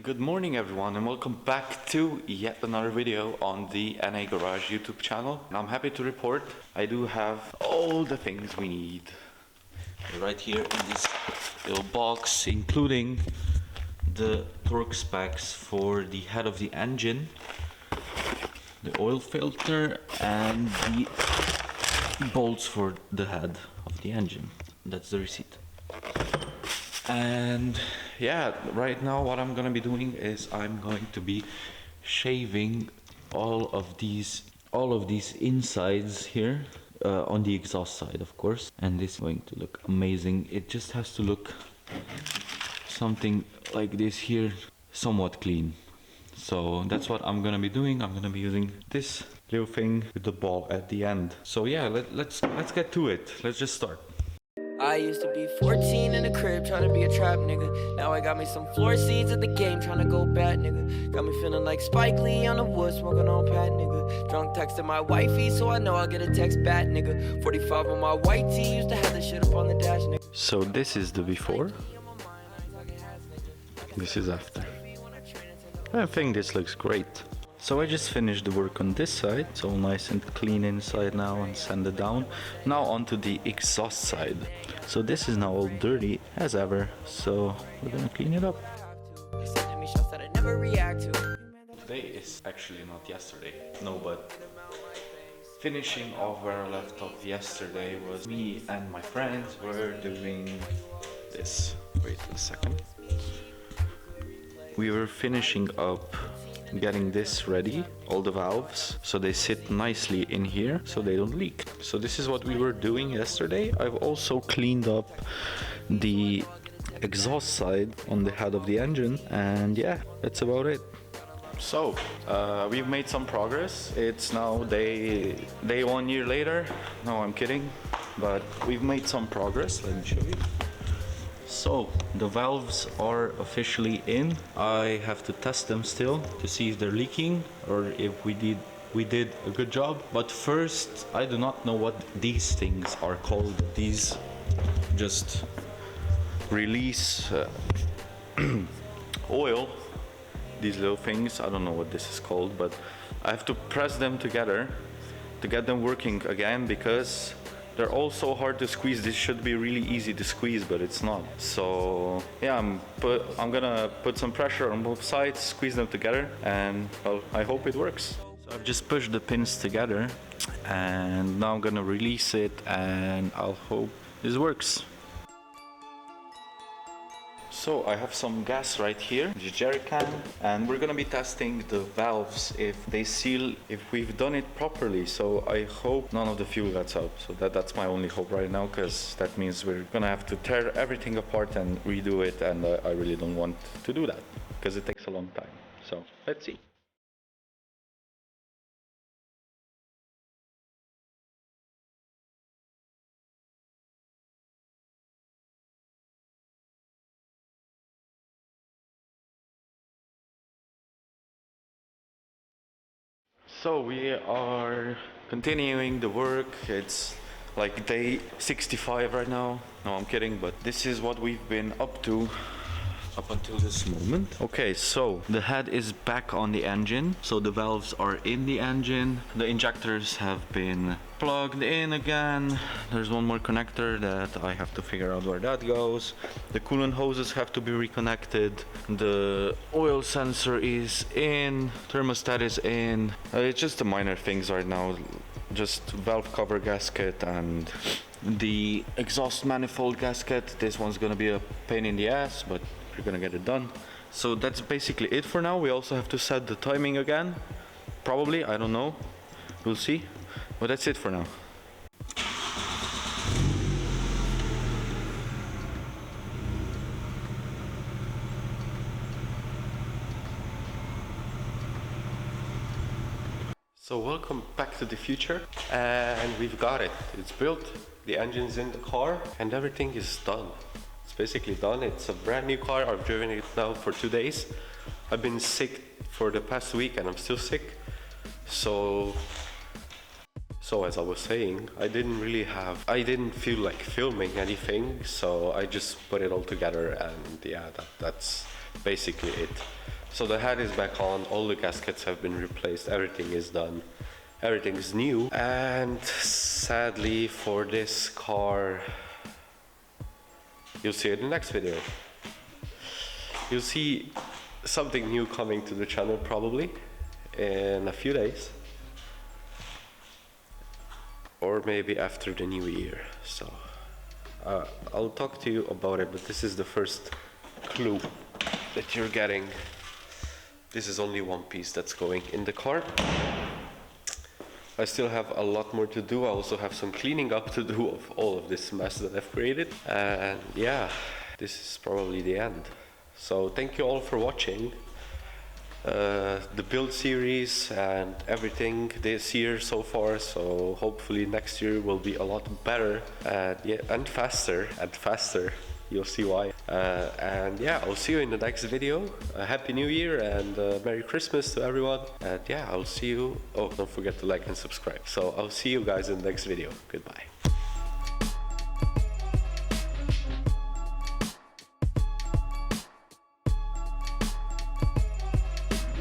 Good morning everyone and welcome back to yet another video on the NA Garage YouTube channel. And I'm happy to report I do have all the things we need right here in this little box, including the torque specs for the head of the engine, the oil filter and the bolts for the head of the engine. That's the receipt. And yeah, right now what I'm gonna be doing is I'm going to be shaving all of these insides here on the exhaust side, of course, and this is going to look amazing. It just has to look something like this here, somewhat clean. So that's what I'm gonna be doing. I'm gonna be using this little thing with the ball at the end. So yeah, let's get to it. Let's just start. I used to be 14 in the crib trying to be a trap nigga. Now I got me some floor seats at the game trying to go bad nigga. Got me feeling like Spike Lee on the wood smoking on Pat nigga. Drunk texting my wifey so I know I'll get a text back nigga. 45 on my white tee, used to have this shit up on the dash nigga. So this is the before. This is after. I think this looks great. So I just finished the work on this side, so nice and clean inside now and sanded down. Now onto the exhaust side. So this is now all dirty as ever, so we're gonna clean it up. Today is actually not yesterday, no, but finishing off where I left off yesterday was me and my friends were doing this. Wait a second. We were finishing up getting this ready, all the valves, so they sit nicely in here so they don't leak. So this is what we were doing yesterday. I've also cleaned up the exhaust side on the head of the engine, and yeah, that's about it. So we've made some progress. It's now day 1 year later. No, I'm kidding, but we've made some progress. Let me show you. So the valves are officially in. I have to test them still to see if they're leaking or if we did a good job. But first, I do not know what these things are called. These just release oil. These little things, I don't know what this is called, but I have to press them together to get them working again because they're all so hard to squeeze. This should be really easy to squeeze, but it's not. So yeah, I'm gonna put some pressure on both sides, squeeze them together, and well, I hope it works. So I've just pushed the pins together, and now I'm gonna release it, and I'll hope this works. So I have some gas right here, the jerry can, and we're gonna be testing the valves if they seal, if we've done it properly. So I hope none of the fuel gets out. So that's my only hope right now, because that means we're gonna have to tear everything apart and redo it, and I really don't want to do that because it takes a long time. So let's see. So we are continuing the work. It's like day 65 right now. No, I'm kidding, but this is what we've been up to up until this moment. Okay, so the head is back on the engine, so the valves are in the engine. The injectors have been plugged in again. There's one more connector that I have to figure out where that goes. The coolant hoses have to be reconnected. The oil sensor is in, thermostat is in. It's just the minor things right now, just valve cover gasket and the exhaust manifold gasket. This one's gonna be a pain in the ass, but we're gonna get it done. So that's basically it for now. We also have to set the timing again, probably, I don't know, we'll see, but that's it for now. So welcome back to the future, and we've got it. It's built, the engine's in the car, and everything is done. It's basically done. It's a brand new car. I've driven it now for 2 days. I've been sick for the past week and I'm still sick. So as I was saying, I didn't feel like filming anything, so I just put it all together, and yeah, that's basically it. So the head is back on, all the gaskets have been replaced, everything is done, everything is new. And sadly for this car, you'll see it in the next video. You'll see something new coming to the channel probably in a few days. Or maybe after the new year. So I'll talk to you about it, but this is the first clue that you're getting. This is only one piece that's going in the car. I still have a lot more to do. I also have some cleaning up to do of all of this mess that I've created. And yeah, this is probably the end. So thank you all for watching the build series and everything this year so far. So hopefully next year will be a lot better and faster. You'll see why. And yeah, I'll see you in the next video. Happy New Year and Merry Christmas to everyone. And yeah, I'll see you. Oh, don't forget to like and subscribe. So I'll see you guys in the next video. Goodbye.